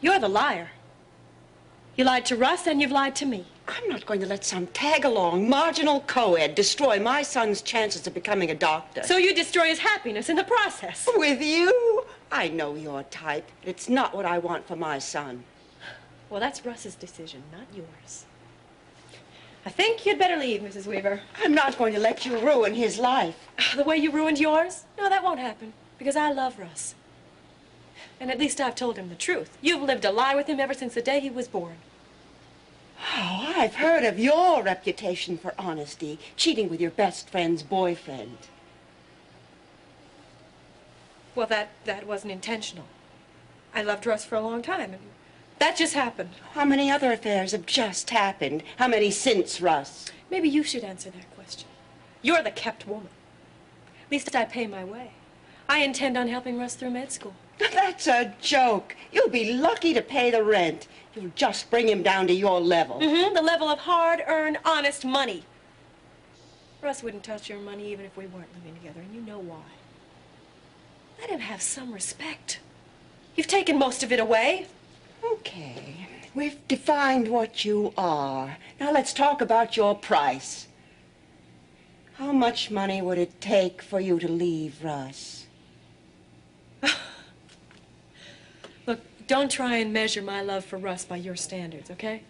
You're the liar. You lied to Russ and you've lied to me. I'm not going to let some tag-along, marginal co-ed destroy my son's chances of becoming a doctor. So you destroy his happiness in the process. With you? I know your type. It's not what I want for my son. Well, that's Russ's decision, not yours. I think you'd better leave, Mrs. Weaver. I'm not going to let you ruin his life. The way you ruined yours? No, that won't happen, because I love Russ. And at least I've told him the truth. You've lived a lie with him ever since the day he was born. Oh, I've heard of your reputation for honesty, cheating with your best friend's boyfriend. Well, that wasn't intentional. I loved Russ for a long time, and that just happened. How many other affairs have just happened? How many since Russ? Maybe you should answer that question. You're the kept woman. At least I pay my way. I intend on helping Russ through med school. That's a joke. You'll be lucky to pay the rent. You'll just bring him down to your level. The level of hard-earned, honest money. Russ wouldn't touch your money even if we weren't living together, and you know why. Let him have some respect. You've taken most of it away. Okay. We've defined what you are. Now let's talk about your price. How much money would it take for you to leave Russ? Look, don't try and measure my love for Russ by your standards, okay?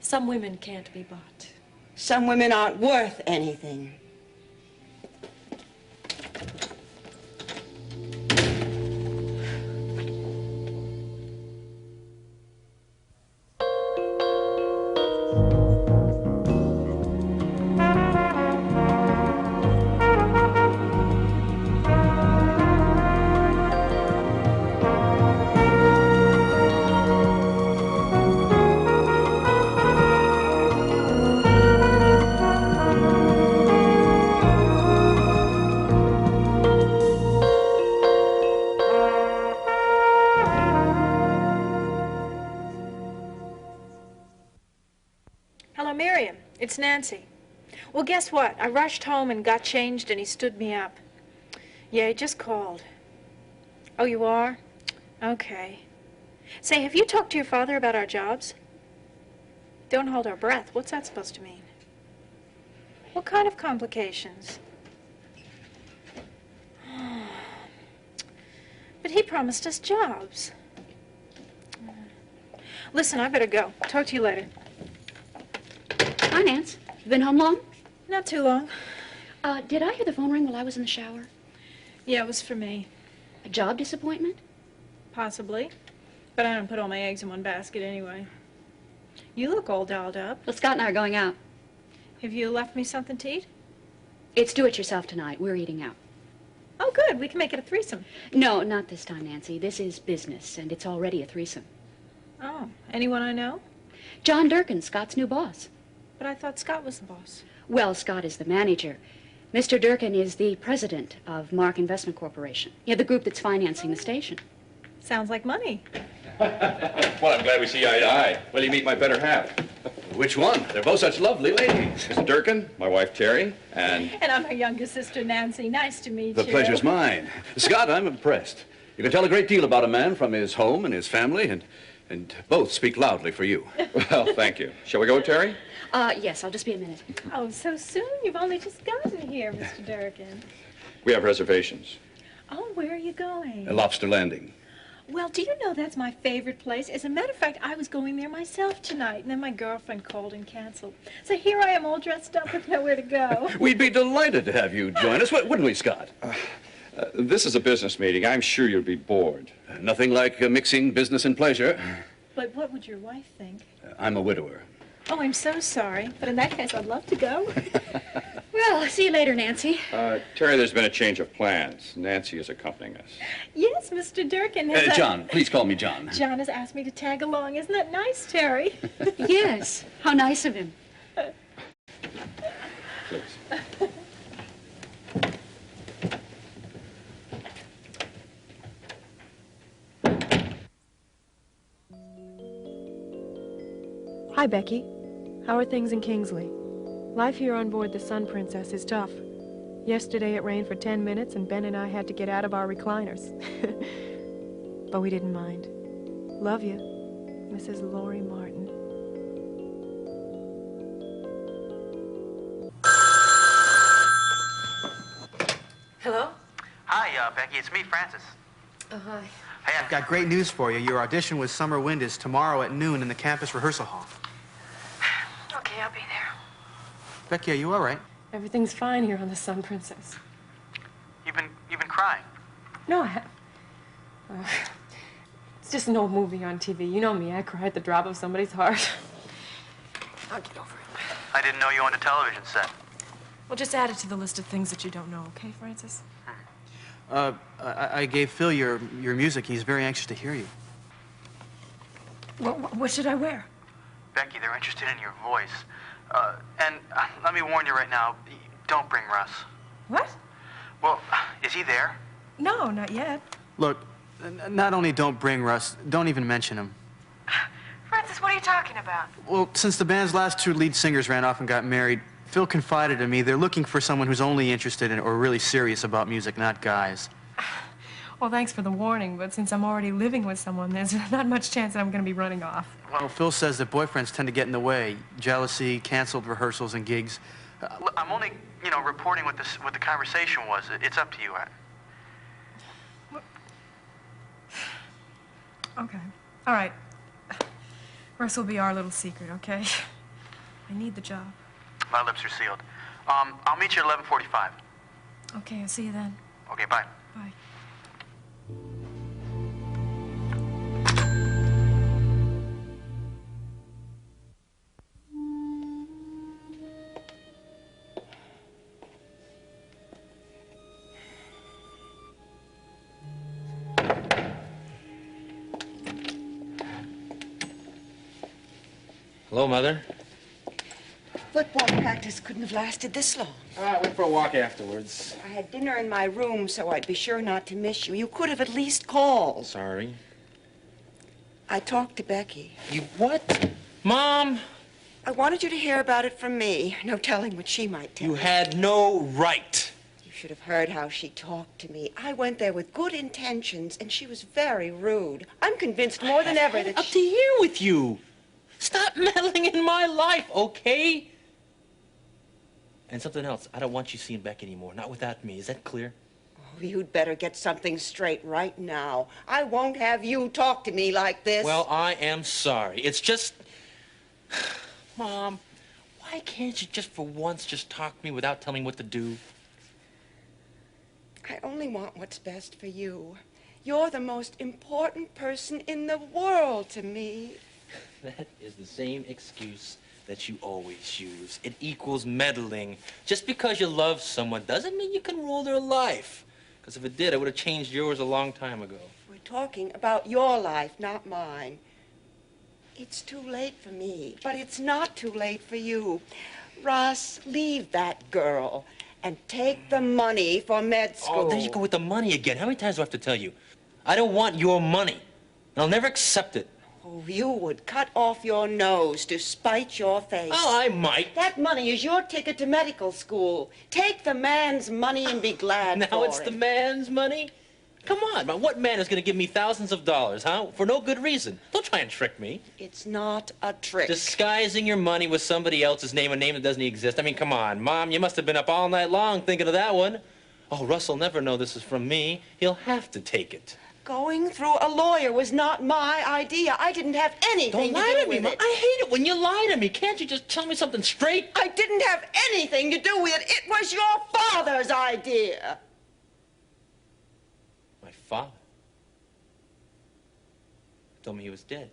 Some women can't be bought. Some women aren't worth anything. It's Nancy. Well, guess what? I rushed home and got changed, and he stood me up. Yeah, he just called. Oh, you are? Okay. Say, have you talked to your father about our jobs? Don't hold our breath. What's that supposed to mean? What kind of complications? But he promised us jobs. Listen, I better go. Talk to you later. Hi, Nance. You been home long? Not too long. Did I hear the phone ring while I was in the shower? Yeah, it was for me. A job disappointment? Possibly. But I don't put all my eggs in one basket anyway. You look all dolled up. Well, Scott and I are going out. Have you left me something to eat? It's do-it-yourself tonight. We're eating out. Oh, good. We can make it a threesome. No, not this time, Nancy. This is business, and it's already a threesome. Oh, anyone I know? John Durkin, Scott's new boss. But I thought Scott was the boss. Well, Scott is the manager. Mr. Durkin is the president of Mark Investment Corporation. Yeah, the group that's financing the station. Sounds like money. Well, I'm glad we see eye to eye. Will you meet my better half? Which one? They're both such lovely ladies. Mr. Durkin, my wife Terry, and... And I'm her younger sister, Nancy. Nice to meet you. The pleasure's mine. Scott, I'm impressed. You can tell a great deal about a man from his home and his family, and both speak loudly for you. Well, thank you. Shall we go, Terry? Yes, I'll just be a minute. Oh, so soon? You've only just gotten here, Mr. Durkin. We have reservations. Oh, where are you going? Lobster Landing. Well, do you know that's my favorite place? As a matter of fact, I was going there myself tonight, and then my girlfriend called and canceled. So here I am all dressed up with nowhere to go. We'd be delighted to have you join us, wouldn't we, Scott? This is a business meeting. I'm sure you'll be bored. Nothing like mixing business and pleasure. But what would your wife think? I'm a widower. Oh, I'm so sorry. But in that case, I'd love to go. Well, see you later, Nancy. Terry, there's been a change of plans. Nancy is accompanying us. Yes, Mr. Durkin has... John, please call me John. John has asked me to tag along. Isn't that nice, Terry? Yes. How nice of him. Please. Hi, Becky. How are things in Kingsley? Life here on board the Sun Princess is tough. Yesterday it rained for 10 minutes and Ben and I had to get out of our recliners. But we didn't mind. Love you. Mrs. Laurie Martin. Hello? Hi, Becky. It's me, Francis. Oh, hi. Hey, I've got great news for you. Your audition with Summer Wind is tomorrow at noon in the campus rehearsal hall. Okay, I'll be there. Becky, are you all right? Everything's fine here on the Sun Princess. You've been crying. No, I have. It's just an old movie on TV. You know me, I cry at the drop of somebody's heart. I'll get over it. I didn't know you owned a television set. Well, just add it to the list of things that you don't know, okay, Francis? I gave Phil your music. He's very anxious to hear you. What should I wear? Becky, they're interested in your voice. And let me warn you right now, don't bring Russ. What? Well, is he there? No, not yet. Look, not only don't bring Russ, don't even mention him. Francis, what are you talking about? Well, since the band's last two lead singers ran off and got married, Phil confided to me they're looking for someone who's only interested in or really serious about music, not guys. Well, thanks for the warning, but since I'm already living with someone, there's not much chance that I'm going to be running off. Well, Phil says that boyfriends tend to get in the way. Jealousy, canceled rehearsals and gigs. I'm only, reporting what the conversation was. It's up to you. Okay. All right. Russ will be our little secret, okay? I need the job. My lips are sealed. I'll meet you at 11:45. Okay, I'll see you then. Okay, bye. Bye. Hello, Mother. Football practice couldn't have lasted this long. I went for a walk afterwards. I had dinner in my room, so I'd be sure not to miss you. You could have at least called. Sorry. I talked to Becky. You what? Mom! I wanted you to hear about it from me. No telling what she might tell You had no right. You should have heard how she talked to me. I went there with good intentions, and she was very rude. I'm convinced more than ever that Up to here with you. Stop meddling in my life, okay? And something else. I don't want you seeing Becky anymore. Not without me. Is that clear? Oh, you'd better get something straight right now. I won't have you talk to me like this. Well, I am sorry. It's just... Mom, why can't you just for once just talk to me without telling me what to do? I only want what's best for you. You're the most important person in the world to me. That is the same excuse that you always use. It equals meddling. Just because you love someone doesn't mean you can rule their life. Because if it did, I would have changed yours a long time ago. We're talking about your life, not mine. It's too late for me, but it's not too late for you. Russ, leave that girl and take the money for med school. Oh, there you go with the money again. How many times do I have to tell you? I don't want your money. And I'll never accept it. Oh, you would cut off your nose to spite your face. Oh, I might. That money is your ticket to medical school. Take the man's money and be glad Now for it's it. the man's money? Come on, man. What man is going to give me thousands of dollars, huh? For no good reason. Don't try and trick me. It's not a trick. Disguising your money with somebody else's name, a name that doesn't exist. I mean, come on, Mom. You must have been up all night long thinking of that one. Oh, Russ will never know this is from me. He'll have to take it. Going through a lawyer was not my idea. I didn't have anything Don't lie to to do me, with Mom. it. I hate it when you lie to me. Can't you just tell me something straight? I didn't have anything to do with it. It was your father's idea. My father told me he was dead.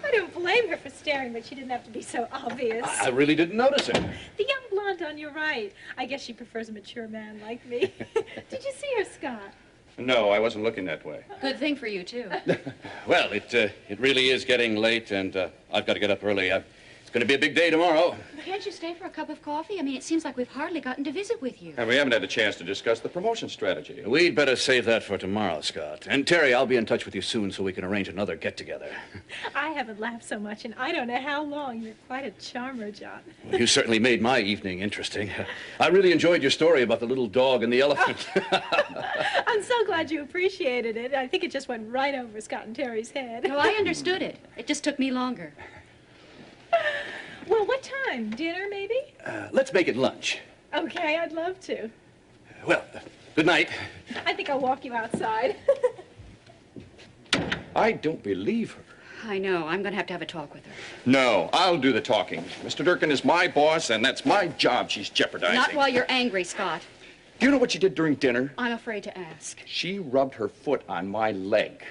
I don't blame her for staring, but she didn't have to be so obvious. I really didn't notice it. The young blonde on your right. I guess she prefers a mature man like me. Did you see her, Scott? No, I wasn't looking that way. Good thing for you, too. Well, it really is getting late, and I've got to get up early. It's Gonna be a big day tomorrow. Can't you stay for a cup of coffee? I mean, it seems like we've hardly gotten to visit with you. And we haven't had a chance to discuss the promotion strategy. We'd better save that for tomorrow, Scott. And Terry, I'll be in touch with you soon so we can arrange another get-together. I haven't laughed so much in I don't know how long. You're quite a charmer, John. You certainly made my evening interesting. I really enjoyed your story about the little dog and the elephant. I'm so glad you appreciated it. I think it just went right over Scott and Terry's head. No, I understood it. It just took me longer. Well, what time? Dinner, maybe? Let's make it lunch. Okay, I'd love to. Well, good night. I think I'll walk you outside. I don't believe her. I know. I'm going to have a talk with her. No, I'll do the talking. Mr. Durkin is my boss, and that's my job she's jeopardizing. Not while you're angry, Scott. Do you know what she did during dinner? I'm afraid to ask. She rubbed her foot on my leg.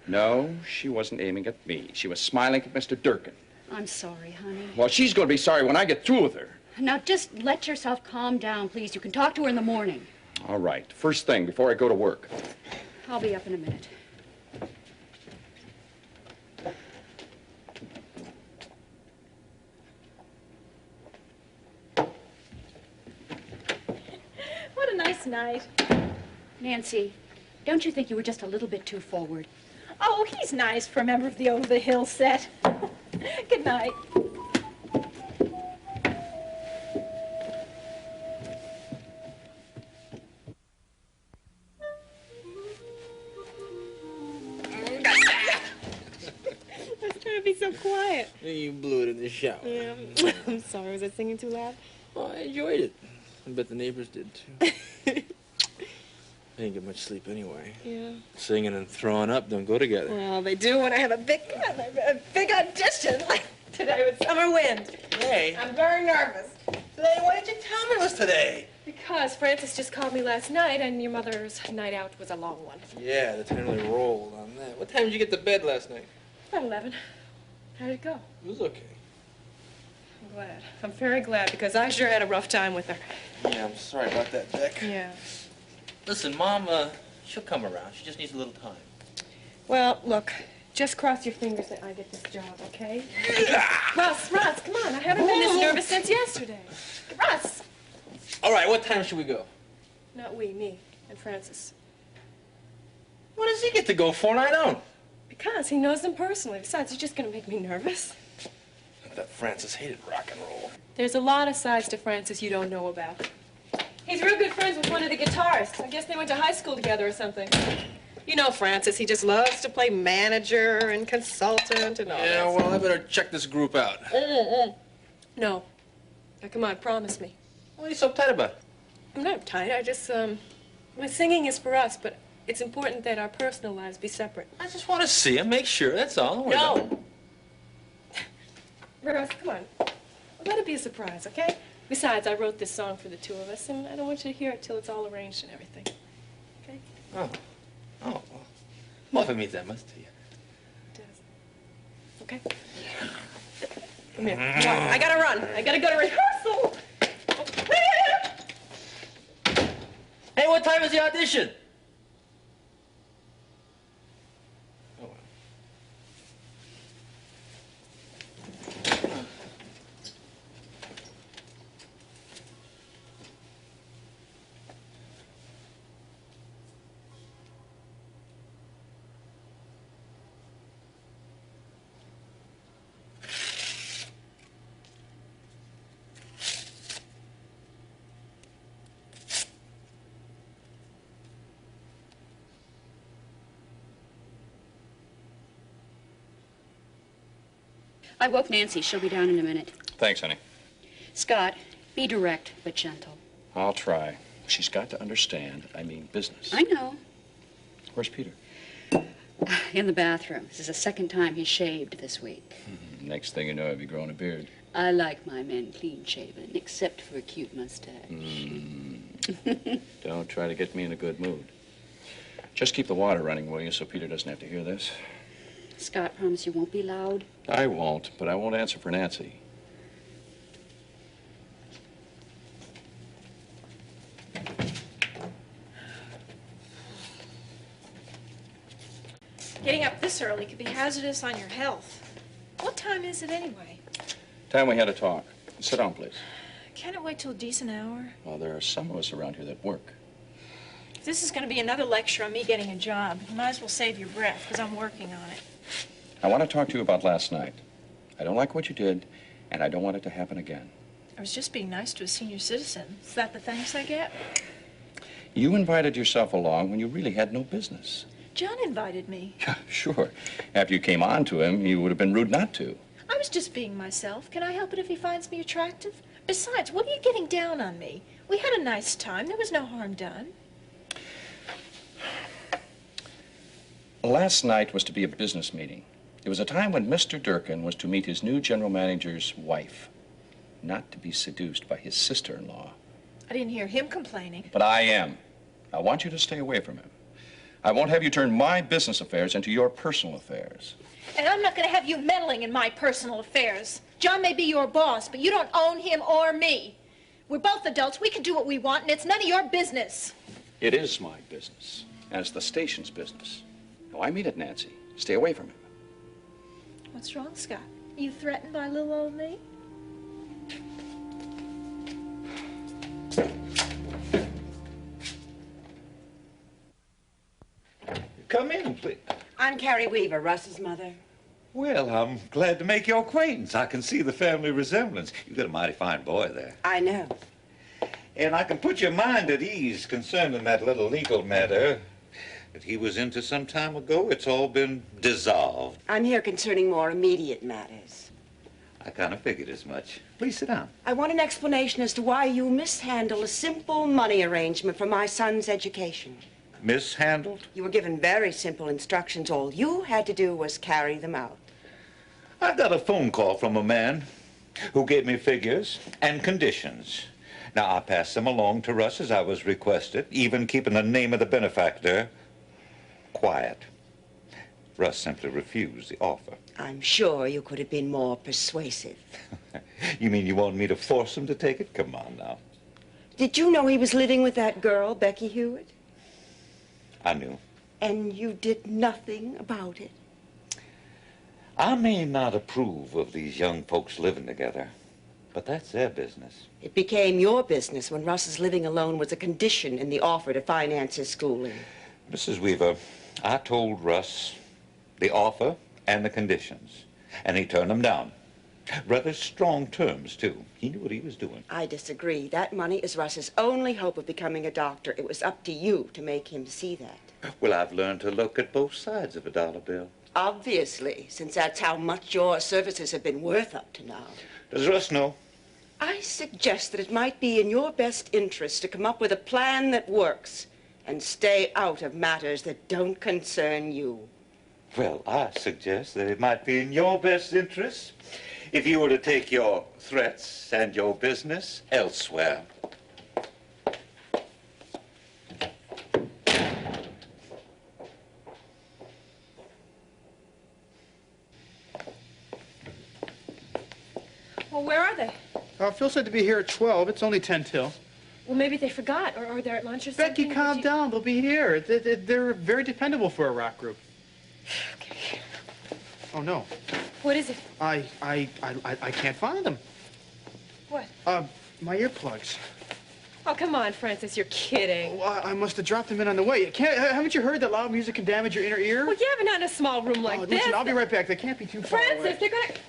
No, she wasn't aiming at me. She was smiling at Mr. Durkin. I'm sorry, honey. Well, she's going to be sorry when I get through with her. Now, just let yourself calm down, please. You can talk to her in the morning. All right. First thing, before I go to work. I'll be up in a minute. What a nice night. Nancy, don't you think you were just a little bit too forward? Oh, he's nice for a member of the Over the Hill set. Good night. I was trying to be so quiet. You blew it in the shower. Yeah. I'm sorry. Was I singing too loud? Oh, I enjoyed it. I bet the neighbors did, too. I didn't get much sleep anyway. Yeah. Singing and throwing up don't go together. Well, they do when I have a big audition, like today with Summer Wind. Hey. I'm very nervous. Today, why didn't you tell me it was today? Because Francis just called me last night, and your mother's night out was a long one. Yeah, the time really rolled on that. What time did you get to bed last night? About 11. How did it go? It was okay. I'm glad. I'm very glad, because I sure had a rough time with her. Yeah, I'm sorry about that, Beck. Yeah. Listen, Mom, she'll come around. She just needs a little time. Well, look, just cross your fingers that I get this job, okay? Russ, come on. I haven't been this nervous since yesterday. Russ! All right, what time should we go? Not we, me, and Francis. What does he get to go for and I don't? Because he knows them personally. Besides, he's just going to make me nervous. I thought Francis hated rock and roll. There's a lot of sides to Francis you don't know about. He's real good friends with one of the guitarists. I guess they went to high school together or something. You know Francis, he just loves to play manager and consultant and all that. Yeah, well, I better check this group out. No. Now, come on, promise me. What are you so uptight about? I'm not uptight. I just, my singing is for us, but it's important that our personal lives be separate. I just want to see him, make sure, that's all. Don't worry about it. No! Russ, come on. Let it be a surprise, okay? Besides, I wrote this song for the two of us, and I don't want you to hear it till it's all arranged and everything. Okay? Oh, well, if it means that much to you. It does. Okay? Come here. Come on. I gotta run. I gotta go to rehearsal. Hey, what time is the audition? Oh, well. I woke Nancy. She'll be down in a minute. Thanks, honey. Scott, be direct but gentle. I'll try. She's got to understand I mean business. I know. Where's Peter? In the bathroom. This is the second time he's shaved this week. Next thing you know, I'll be growing a beard. I like my men clean-shaven, except for a cute mustache. Don't try to get me in a good mood. Just keep the water running, will you, so Peter doesn't have to hear this? Scott, promise you won't be loud? I won't, but I won't answer for Nancy. Getting up this early could be hazardous on your health. What time is it anyway? Time we had a talk. Sit down, please. Can't it wait till a decent hour? Well, there are some of us around here that work. If this is going to be another lecture on me getting a job, you might as well save your breath, because I'm working on it. I want to talk to you about last night. I don't like what you did, and I don't want it to happen again. I was just being nice to a senior citizen. Is that the thanks I get? You invited yourself along when you really had no business. John invited me. Yeah, sure. After you came on to him, you would have been rude not to. I was just being myself. Can I help it if he finds me attractive? Besides, what are you getting down on me? We had a nice time. There was no harm done. Last night was to be a business meeting. It was a time when Mr. Durkin was to meet his new general manager's wife, not to be seduced by his sister-in-law. I didn't hear him complaining. But I am. I want you to stay away from him. I won't have you turn my business affairs into your personal affairs. And I'm not going to have you meddling in my personal affairs. John may be your boss, but you don't own him or me. We're both adults. We can do what we want, and it's none of your business. It is my business, and it's the station's business. Now, I mean it, Nancy. Stay away from him. What's wrong, Scott? Are you threatened by little old me? Come in, please. I'm Carrie Weaver, Russ's mother. Well, I'm glad to make your acquaintance. I can see the family resemblance. You've got a mighty fine boy there. I know. And I can put your mind at ease concerning that little legal matter that he was into some time ago. It's all been dissolved. I'm here concerning more immediate matters. I kind of figured as much. Please sit down. I want an explanation as to why you mishandled a simple money arrangement for my son's education. Mishandled? You were given very simple instructions. All you had to do was carry them out. I got a phone call from a man who gave me figures and conditions. Now, I passed them along to Russ as I was requested, even keeping the name of the benefactor quiet. Russ simply refused the offer. I'm sure you could have been more persuasive. You mean you want me to force him to take it? Come on now. Did you know he was living with that girl, Becky Hewitt? I knew. And you did nothing about it? I may not approve of these young folks living together, but that's their business. It became your business when Russ's living alone was a condition in the offer to finance his schooling. Mrs. Weaver, I told Russ the offer and the conditions, and he turned them down. Rather strong terms, too. He knew what he was doing. I disagree. That money is Russ's only hope of becoming a doctor. It was up to you to make him see that. Well, I've learned to look at both sides of a dollar bill. Obviously, since that's how much your services have been worth up to now. Does Russ know? I suggest that it might be in your best interest to come up with a plan that works and stay out of matters that don't concern you. Well, I suggest that it might be in your best interest if you were to take your threats and your business elsewhere. Well, where are they? Phil said to be here at 12. It's only 10 till. Well, maybe they forgot, or they're at lunch or something. Becky, calm down. They'll be here. They're very dependable for a rock group. Okay. Oh, no. What is it? I can't find them. What? My earplugs. Oh, come on, Francis, you're kidding. Oh, I must have dropped them in on the way. Haven't you heard that loud music can damage your inner ear? Well, you haven't had in a small room like this. Listen, I'll be right back. They can't be too far away. Francis, they're gonna...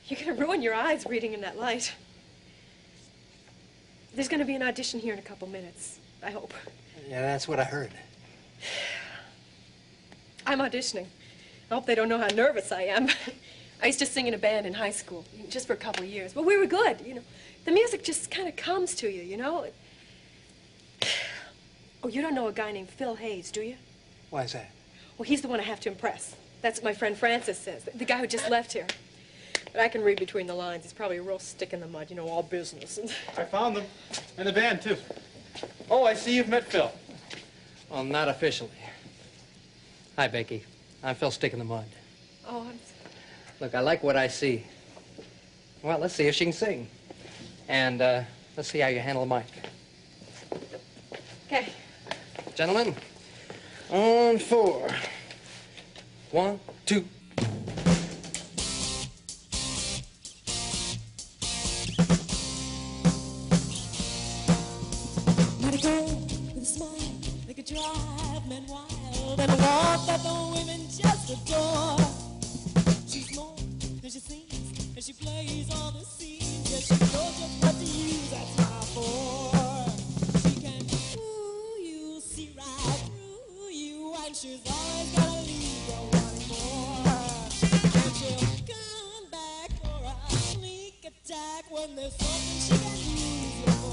You're gonna ruin your eyes reading in that light. There's gonna be an audition here in a couple minutes, I hope. Yeah, that's what I heard. I'm auditioning. I hope they don't know how nervous I am. I used to sing in a band in high school, just for a couple of years. But we were good, you know. The music just kind of comes to you, you know. Oh, you don't know a guy named Phil Hayes, do you? Why is that? Well, he's the one I have to impress. That's what my friend Francis says, the guy who just left here. But I can read between the lines. He's probably a real stick in the mud, you know, all business. I found them. And the band, too. Oh, I see you've met Phil. Well, not officially. Hi, Becky. I'm Phil Stick in the Mud. Oh, I'm... Look, I like what I see. Well, let's see if she can sing. And let's see how you handle the mic. Gentlemen, on 4. 1, 2. Not a girl with a smile that could drive men wild, and a walk that the women just adore. She's more than she seems, and she plays all the scenes. Yeah, she knows just what to use that smile for. She can fool you, see right through you, and she's always gonna leave you wanting more. And she'll come back for a sneak attack when there's something she can use you for.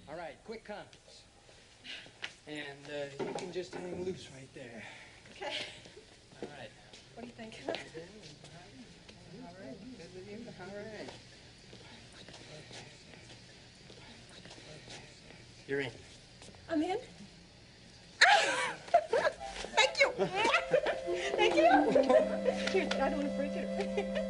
All right, quick conference. And you can just hang loose right there. Okay. All right. What do you think? All right, good with you? All right. You're in. I'm in. Thank you. Thank you. Here, I don't want to break it.